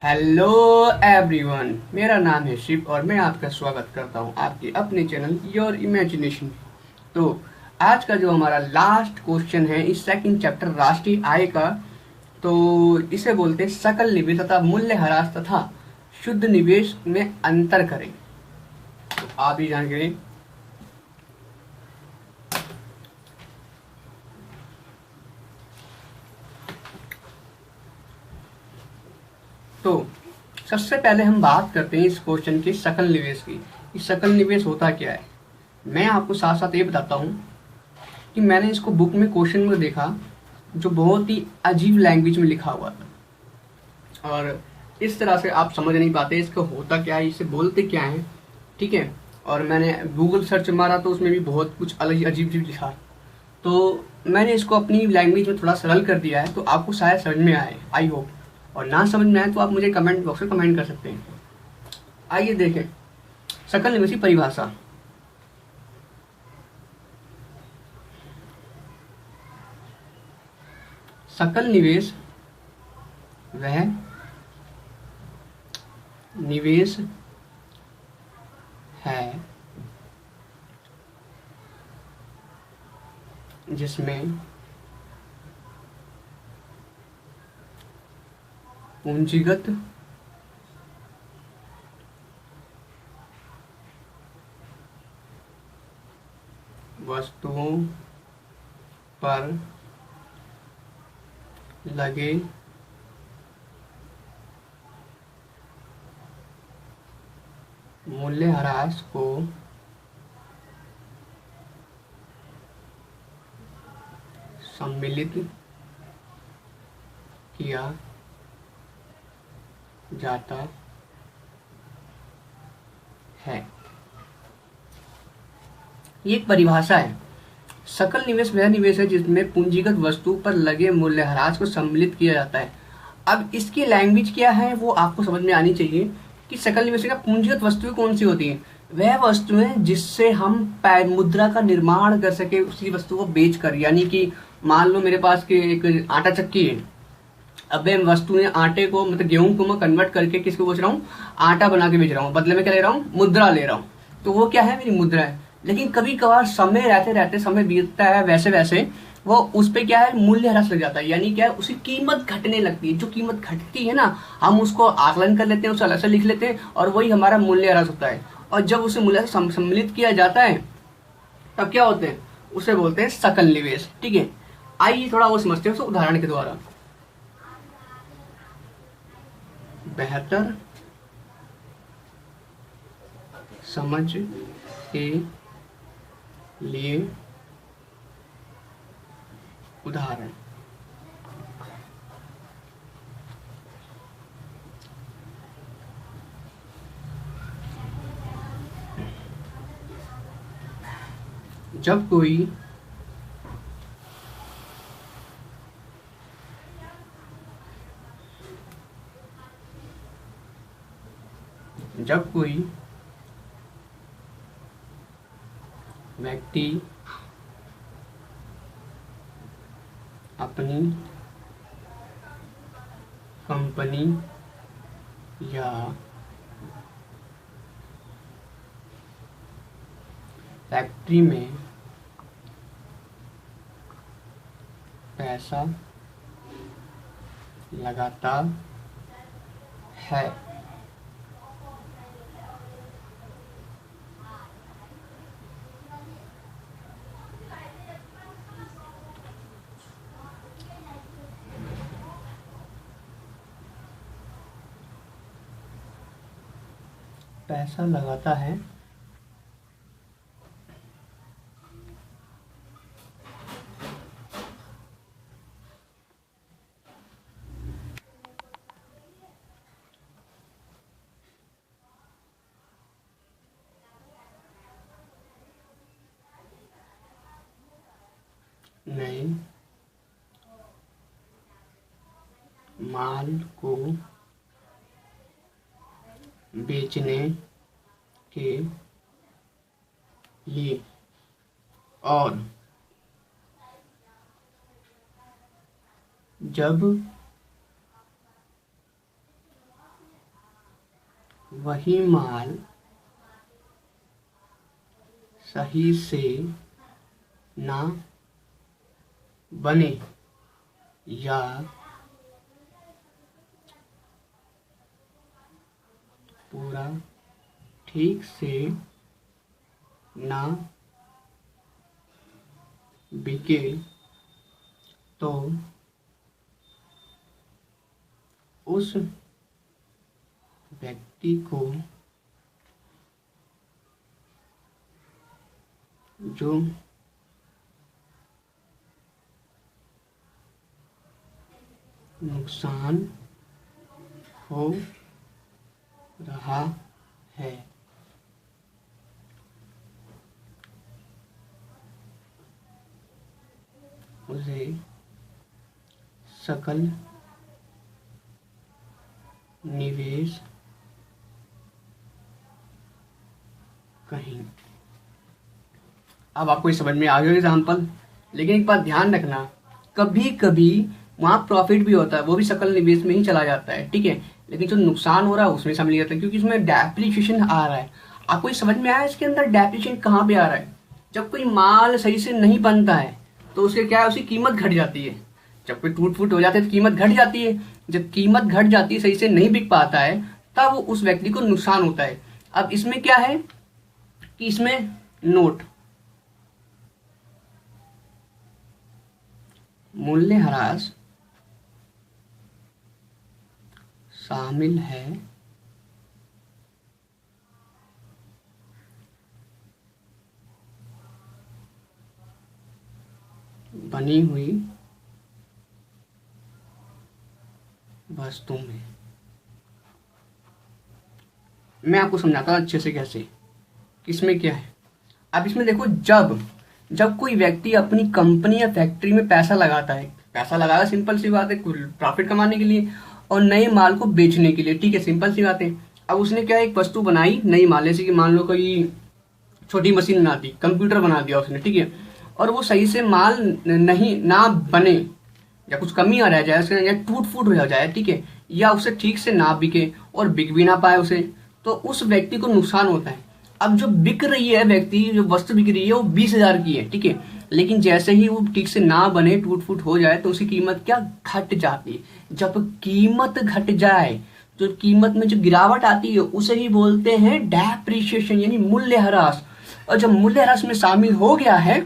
Hello everyone, मेरा नाम है शिव और मैं आपका स्वागत करता हूं आपके अपने चैनल योर इमेजिनेशन। तो आज का जो हमारा लास्ट क्वेश्चन है इस सेकंड चैप्टर राष्ट्रीय आय का, तो इसे बोलते हैं सकल निवेश तथा मूल्यह्रास तथा शुद्ध निवेश में अंतर करें। तो आप ही जान गए। तो सबसे पहले हम बात करते हैं इस क्वेश्चन की सकल निवेश की। इस सकल निवेश होता क्या है, मैं आपको साथ साथ ये बताता हूँ कि मैंने इसको बुक में क्वेश्चन में देखा जो बहुत ही अजीब लैंग्वेज में लिखा हुआ था और इस तरह से आप समझ नहीं पाते इसका होता क्या है, इसे बोलते क्या है। ठीक है। और मैंने गूगल सर्च मारा तो उसमें भी बहुत कुछ अलग अजीब अजीब लिखा। तो मैंने इसको अपनी लैंग्वेज में थोड़ा सरल कर दिया है, तो आपको शायद समझ में आए, आई होप। और ना समझ में आए तो आप मुझे कमेंट बॉक्स में कमेंट कर सकते हैं। आइए देखें सकल निवेश की परिभाषा। सकल निवेश वह निवेश है जिसमें पूंजीगत वस्तुओं पर लगे मूल्यह्रास को सम्मिलित किया जाता है। ये एक परिभाषा है। सकल निवेश वह निवेश है जिसमें पूंजीगत वस्तु पर लगे मूल्यह्रास को सम्मिलित किया जाता है। अब इसकी लैंग्वेज क्या है वो आपको समझ में आनी चाहिए कि सकल निवेश का पूंजीगत वस्तुएं कौन सी होती हैं। वह वस्तुएं जिससे हम मुद्रा का निर्माण कर सके उसी वस्तु को बेच कर, यानी कि मान लो मेरे पास के एक आटा चक्की है। अब मैं वस्तु ने आटे को मतलब गेहूं को मैं कन्वर्ट करके किसको बेच रहा हूँ, आटा बना के बेच रहा हूँ। बदले में क्या ले रहा हूँ, मुद्रा ले रहा हूँ। तो वो क्या है, मेरी मुद्रा है। लेकिन कभी कभार समय रहते रहते समय बीतता है, वैसे वैसे वो उस पे क्या है, मूल्य ह्रास लग जाता है। यानी क्या है, उसकी कीमत घटने लगती है। जो कीमत घटती है ना, हम उसको आकलन कर लेते हैं, उसे अलग से लिख लेते हैं और वही हमारा मूल्य ह्रास होता है। और जब उसे मूल्य से सम्मिलित किया जाता है तब क्या होते हैं, उसे बोलते हैं सकल निवेश। ठीक है। आइए थोड़ा वो समझते हैं उसे उदाहरण के द्वारा। बेहतर समझ के लिए उदाहरण। जब कोई जब कोई व्यक्ति अपनी कंपनी या फैक्ट्री में पैसा लगाता है पैसा लगाता है नए माल को बेचने के लिए और जब वही माल सही से ना बने या पूरा ठीक से ना बिके तो उस व्यक्ति को जो नुकसान हो रहा है उसे सकल निवेश कहेंगे। अब आपको ये समझ में आ गया एग्जाम्पल, लेकिन एक बात ध्यान रखना, कभी कभी वहां प्रॉफिट भी होता है, वो भी सकल निवेश में ही चला जाता है, ठीक है, लेकिन जो नुकसान हो रहा है उसमें शामिल जाता है, क्योंकि उसमें डेप्रिसिएशन आ रहा है। आपको ये समझ में आया इसके अंदर डेप्रिसिएशन कहाँ पे आ रहा है? जब कोई माल सही से नहीं बनता है तो उसके क्या है, उसकी कीमत घट जाती है। जब कोई टूट फूट हो जाता है तो कीमत घट जाती है। जब कीमत घट जाती है, सही से नहीं बिक पाता है, तब उस व्यक्ति को नुकसान होता है। अब इसमें क्या है कि इसमें नोट मूल्यह्रास शामिल है, बनी हुई वस्तु में। मैं आपको समझाता हूं अच्छे से कैसे, किसमें क्या है। अब इसमें देखो, जब जब कोई व्यक्ति अपनी कंपनी या फैक्ट्री में पैसा लगाता है, पैसा लगाया सिंपल सी बात है प्रॉफिट कमाने के लिए और नए माल को बेचने के लिए, ठीक है, सिंपल सी बात है। अब उसने क्या एक वस्तु बनाई नई माल, जैसे कि मान लो कोई छोटी मशीन बना दी, कंप्यूटर बना दिया उसने, ठीक है, और वो सही से माल नहीं ना बने या कुछ कमी आ रह जाए उसके, या टूट फूट हो जाए, ठीक है, या उसे ठीक से ना बिके और बिक भी ना पाए उसे, तो उस व्यक्ति को नुकसान होता है। अब जो बिक रही है व्यक्ति, जो वस्तु बिक रही है वो 20,000 की है, ठीक है, लेकिन जैसे ही वो ठीक से ना बने टूट फूट हो जाए तो उसकी कीमत क्या घट जाती है। जब कीमत घट जाए, जो कीमत में जो गिरावट आती है उसे ही बोलते हैं डेप्रिसिएशन, यानी मूल्यह्रास। और जब मूल्यह्रास में शामिल हो गया है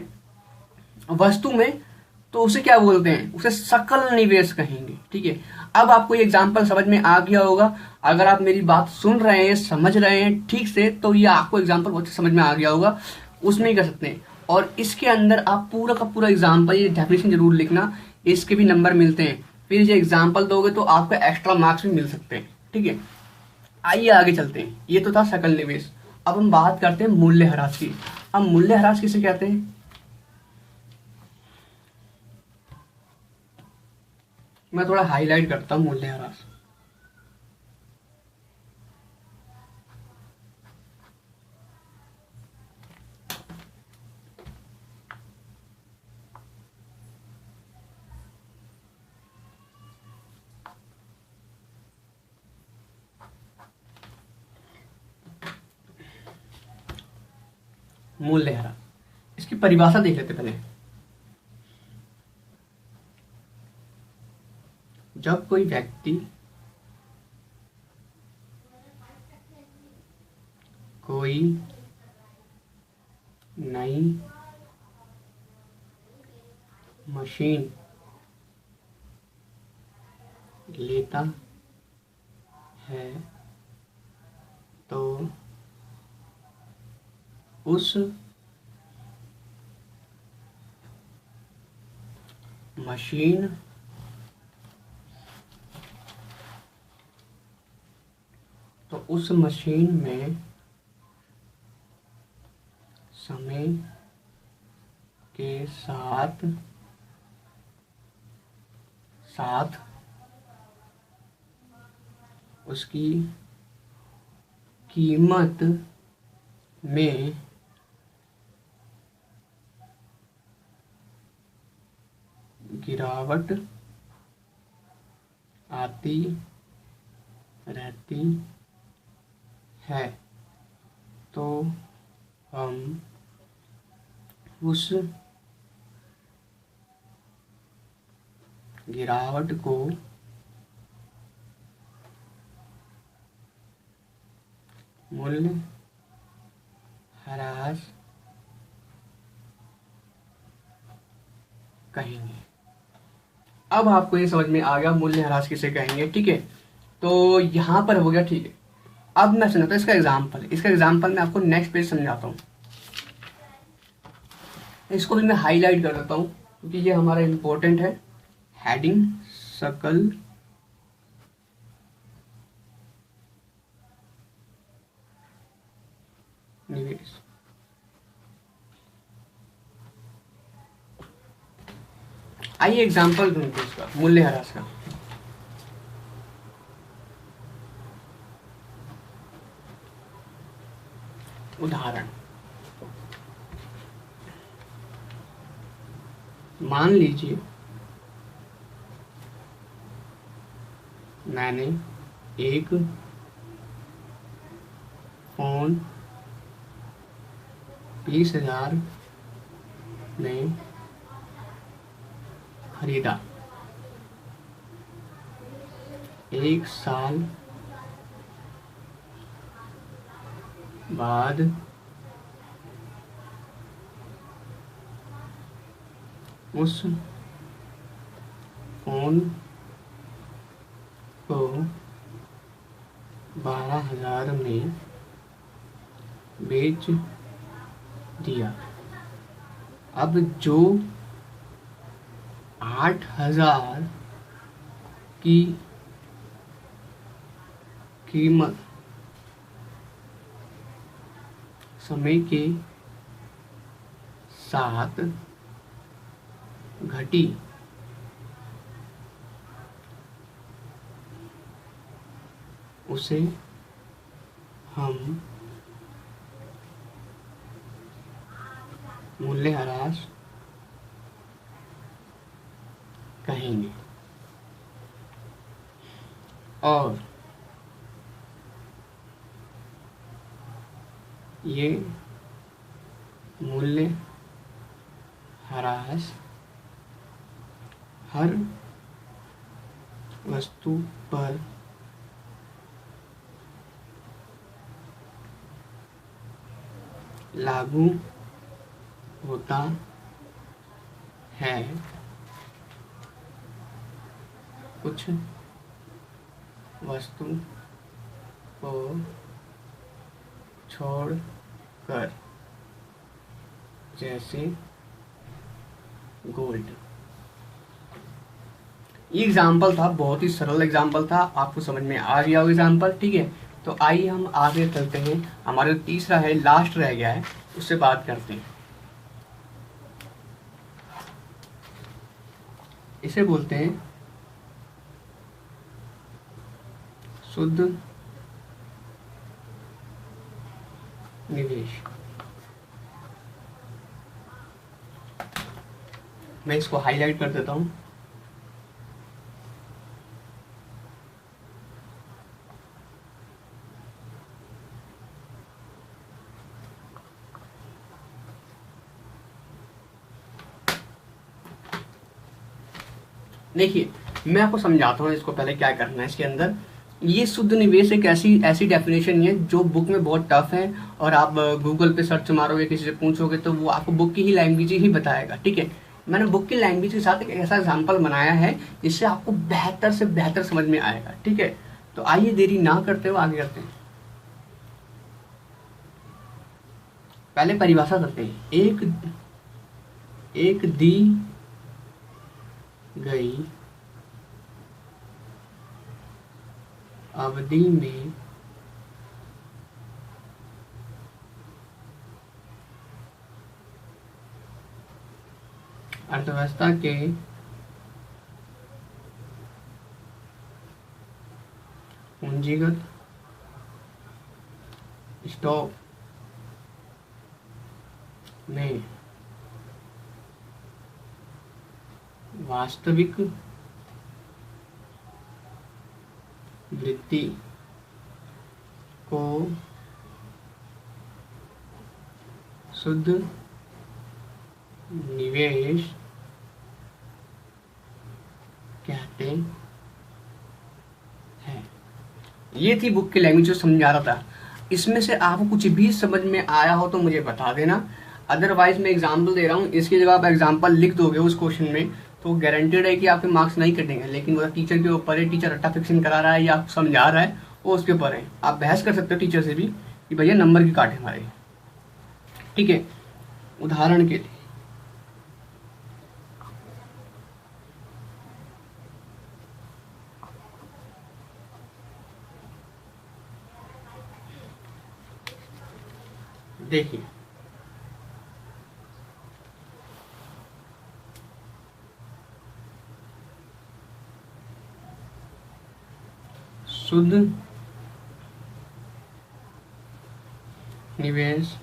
वस्तु में, तो उसे क्या बोलते हैं, उसे सकल निवेश कहेंगे, ठीक है। अब आपको ये एग्जाम्पल समझ में आ गया होगा। अगर आप मेरी बात सुन रहे हैं, समझ रहे हैं ठीक से, तो ये आपको एग्जाम्पल बहुत समझ में आ गया होगा, उसमें ही कर सकते हैं। और इसके अंदर आप पूरा का पूरा एग्जाम्पल, ये डेफिनेशन जरूर लिखना, इसके भी नंबर मिलते हैं। फिर ये एग्जाम्पल दोगे तो आपको एक्स्ट्रा मार्क्स भी मिल सकते हैं, ठीक है। आइए आगे चलते हैं। ये तो था सकल निवेश। अब हम बात करते हैं मूल्यह्रास की। अब मूल्यह्रास किसे कहते हैं, मैं थोड़ा हाईलाइट करता हूं मूल्यह्रास। मूल्यह्रास, इसकी परिभाषा देख लेते पहले। जब कोई व्यक्ति कोई नई मशीन लेता है तो उस मशीन में समय के साथ साथ उसकी कीमत में गिरावट आती रहती है तो हम उस गिरावट को मूल्य ह्रास कहेंगे। अब आपको ये समझ में आ गया मूल्य ह्रास किसे कहेंगे, ठीक है। तो यहाँ पर हो गया, ठीक है। अब मैं समझाता हूँ इसका एग्जाम्पल मैं आपको नेक्स्ट पेज समझाता हूँ। इसको भी मैं हाईलाइट कर देता हूँ क्योंकि ये हमारा इंपॉर्टेंट है। हेडिंग सकल निवेश। आइए एग्जाम्पल ढूंढते हैं इसका, मूल्य ह्रास का। उदाहरण, मान लीजिए मैंने एक फोन 20,000 में खरीदा। 1 साल बाद उस फोन को 12,000 में बेच दिया। अब जो 8,000 की कीमत समय के साथ घटी, उसे हम मूल्यह्रास कहेंगे। और ये मूल्य ह्रास हर वस्तु पर लागू होता है, कुछ वस्तु को छोड़कर, जैसे गोल्ड। ये एग्जाम्पल था, बहुत ही सरल एग्जाम्पल था, आपको समझ में आ गया वो एग्जाम्पल, ठीक है। तो आइए हम आगे चलते हैं, हमारा जो तीसरा है, लास्ट रह गया है, उससे बात करते हैं। इसे बोलते हैं शुद्ध निवेश। मैं इसको हाईलाइट कर देता हूं। देखिए, मैं आपको समझाता हूँ इसको पहले क्या करना है इसके अंदर। ये शुद्ध निवेश एक ऐसी डेफिनेशन है जो बुक में बहुत टफ है, और आप गूगल पे सर्च मारोगे, किसी से पूछोगे तो वो आपको बुक की ही लैंग्वेज ही बताएगा, ठीक है। मैंने बुक की लैंग्वेज के साथ एक ऐसा एग्जाम्पल बनाया है जिससे आपको बेहतर से बेहतर समझ में आएगा, ठीक है। तो आइए देरी ना करते हुए आगे करते हैं। पहले परिभाषा करते हैं। एक दी गई अवधि में अर्थव्यवस्था के पूंजीगत स्टॉक में वास्तविक वृद्धि को शुद्ध निवेश कहते हैं। ये थी बुक की लैंग्वेज जो समझा रहा था। इसमें से आपको कुछ भी समझ में आया हो तो मुझे बता देना, अदरवाइज मैं एग्जाम्पल दे रहा हूँ, इसकी जगह आप एग्जाम्पल लिख दोगे उस क्वेश्चन में तो गारंटेड है कि आपके मार्क्स नहीं कटेंगे। लेकिन वो टीचर के ऊपर है, टीचर रट्टा फिक्सिंग करा रहा है या आपको समझा रहा है वो उसके ऊपर है। आप बहस कर सकते हो टीचर से भी कि भैया नंबर की काटे हमारे। ठीक है, उदाहरण के लिए देखिए, शुद्ध निवेश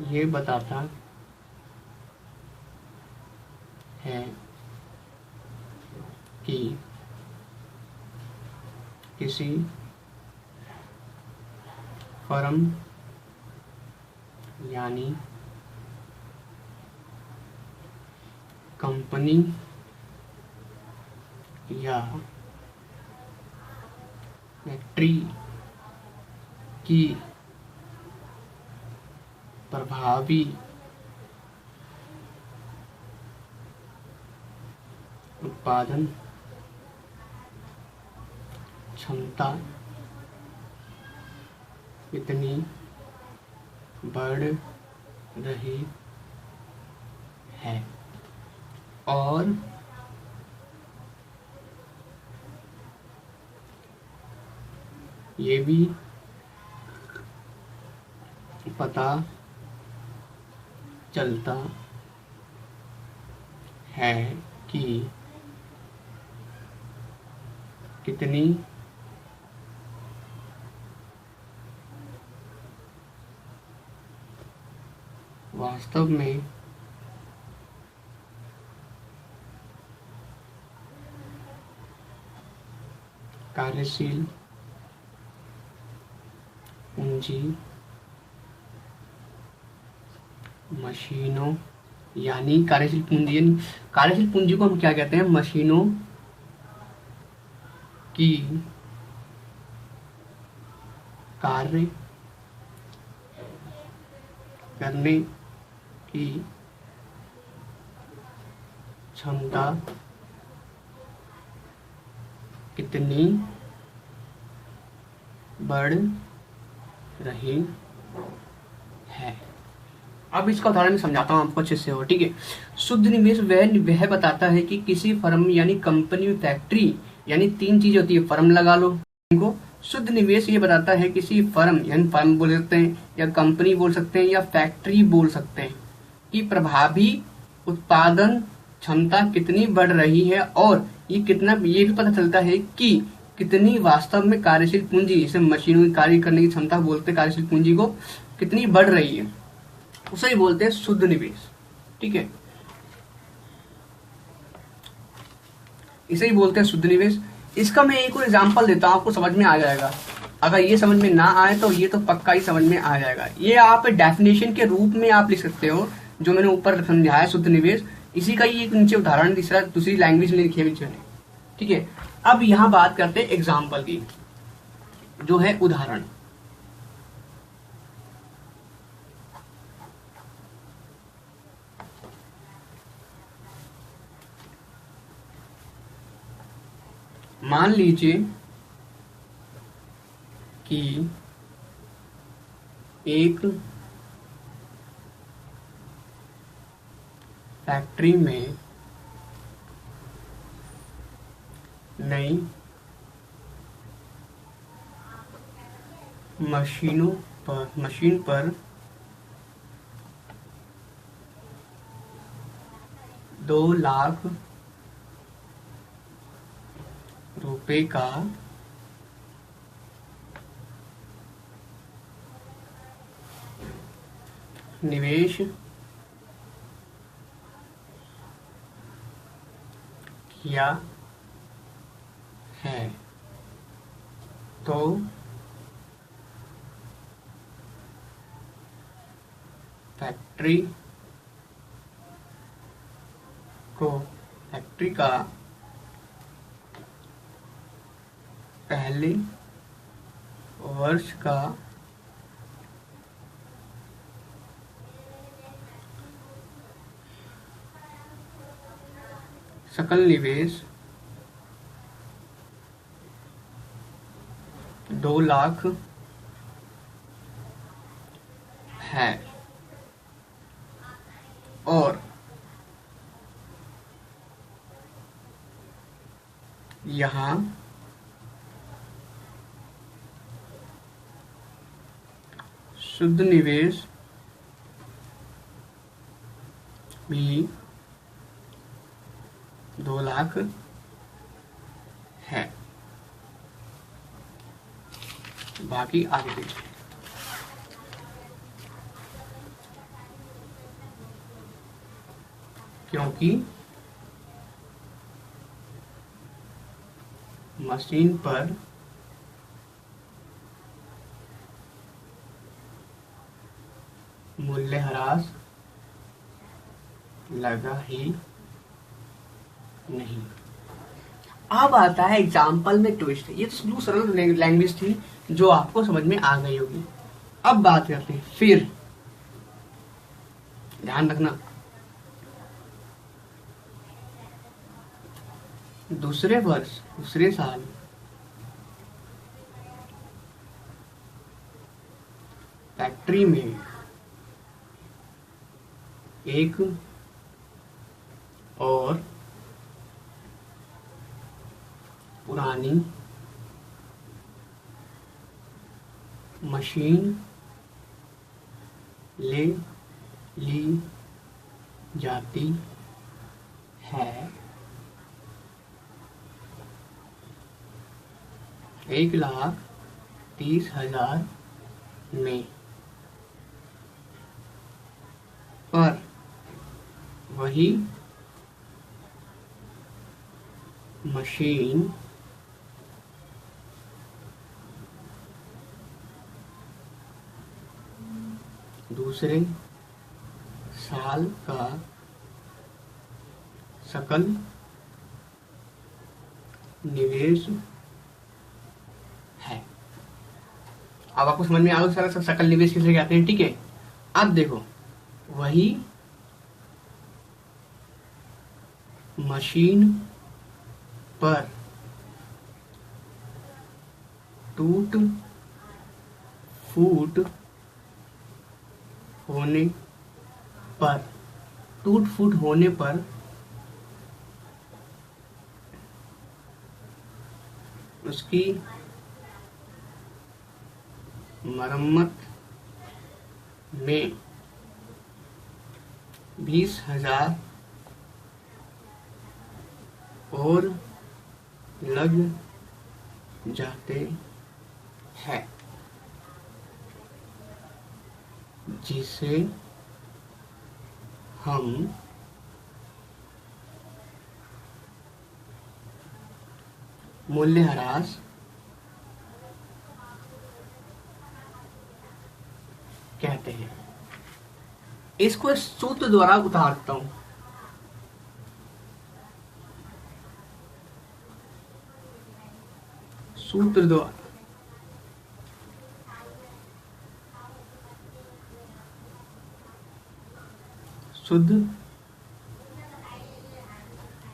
ये बताता है कि किसी फर्म यानी कंपनी या फैक्ट्री की प्रभावी उत्पादन क्षमता कितनी बढ़ रही है और ये भी पता चलता है कि कितनी वास्तव में कार्यशील पूंजी मशीनों यानी कार्यशील पूंजी को हम क्या कहते हैं, मशीनों की कार्य करने की क्षमता कितनी बढ़ रही है। अब इसका उदाहरण मैं समझाता हूँ आपको अच्छे से हो। ठीक है, शुद्ध निवेश वह बताता है कि किसी फर्म यानी कंपनी, फैक्ट्री, यानी तीन चीजें होती है, फर्म लगा लो इनको। शुद्ध निवेश ये बताता है किसी फर्म, यानी फर्म बोल सकते हैं या कंपनी बोल सकते हैं या फैक्ट्री बोल सकते हैं, कि प्रभावी उत्पादन क्षमता कितनी बढ़ रही है और ये भी पता चलता है कि कितनी वास्तव में कार्यशील पूंजी, इसे मशीनों की कार्य करने की क्षमता बोलते हैं, कार्यशील पूंजी को कितनी बढ़ रही है, उसे ही बोलते हैं शुद्ध निवेश। ठीक है, इसे ही बोलते हैं शुद्ध निवेश। इसका मैं एक और एग्जांपल देता हूं, आपको समझ में आ जाएगा। अगर ये समझ में ना आए तो ये तो पक्का ही समझ में आ जाएगा। ये आप डेफिनेशन के रूप में आप लिख सकते हो, जो मैंने ऊपर समझाया शुद्ध निवेश, इसी का ही एक नीचे उदाहरण दूसरी लैंग्वेज में लिखे हुए। ठीक है, अब यहां बात करते हैं एग्जाम्पल की, जो है उदाहरण। मान लीजिए कि एक फैक्ट्री में नई मशीन पर 2 लाख रुपए का निवेश किया है, तो फैक्ट्री का पहले वर्ष का सकल निवेश 2 लाख है और यहाँ शुद्ध निवेश भी 2 लाख है। बाकी आगे देखिए। क्योंकि मशीन पर मूल्यह्रास लगा ही नहीं। अब आता है एग्जाम्पल में ट्विस्ट। ये तो स्लो सरल लैंग्वेज थी जो आपको समझ में आ गई होगी। अब बात करते हैं फिर, ध्यान रखना, दूसरे वर्ष दूसरे साल फैक्ट्री में एक और पुरानी मशीन ले ली जाती है। 1,30,000 में, पर वही मशीन दूसरे साल का सकल निवेश है। अब आपको समझ में आ गया सकल निवेश किसे कहते हैं, ठीक है। अब देखो, वही मशीन पर टूट फूट होने पर उसकी मरम्मत में 20,000 और लग जाते हैं, जिसे हम मूल्यह्रास कहते हैं। इसको इस सूत्र द्वारा उतारता हूं। सूत्र द्वारा शुद्ध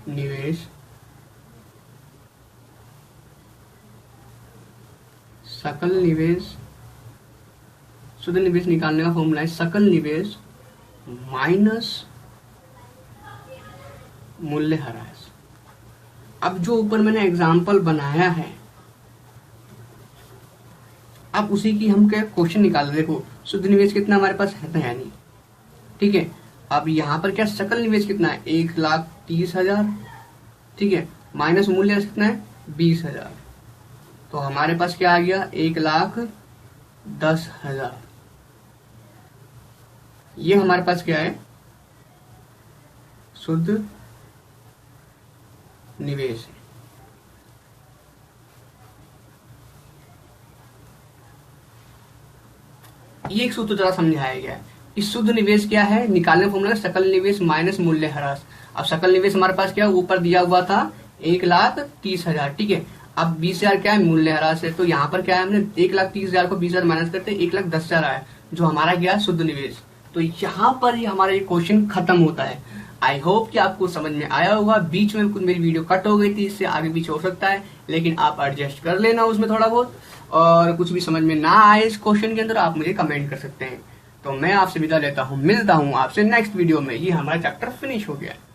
निवेश सकल निवेश, शुद्ध निवेश निकालने का फॉर्मूला है सकल निवेश माइनस मूल्यह्रास। अब जो ऊपर मैंने एग्जाम्पल बनाया है, अब उसी की हम क्या क्वेश्चन निकाल रहे। देखो, शुद्ध निवेश कितना हमारे पास है तो है नहीं, ठीक है। अब यहाँ पर क्या सकल निवेश कितना है, 1,30,000, ठीक है, माइनस मूल्य कितना है 20,000, तो हमारे पास क्या आ गया 1,10,000। ये हमारे पास क्या है, शुद्ध निवेश है। ये एक सूत्र द्वारा समझाया गया है। इस शुद्ध निवेश क्या है, निकालने का फॉर्मूला सकल निवेश माइनस मूल्यह्रास। अब सकल निवेश हमारे पास क्या ऊपर दिया हुआ था 1,30,000, ठीक है। अब 20,000 क्या है, मूल्यह्रास है, तो यहाँ पर क्या है, हमने 1,30,000 को 20,000 माइनस करते 1,10,000 आया, जो हमारा क्या शुद्ध निवेश। तो यहाँ पर ही हमारा ये क्वेश्चन खत्म होता है। आई होप कि आपको समझ में आया होगा। बीच में कुछ मेरी वीडियो कट हो गई थी, इससे आगे पीछे हो सकता है, लेकिन आप एडजस्ट कर लेना उसमें थोड़ा बहुत। और कुछ भी समझ में ना आए इस क्वेश्चन के अंदर आप मुझे कमेंट कर सकते हैं। तो मैं आपसे विदा लेता हूँ, मिलता हूँ आपसे नेक्स्ट वीडियो में। ये हमारा चैप्टर फिनिश हो गया है।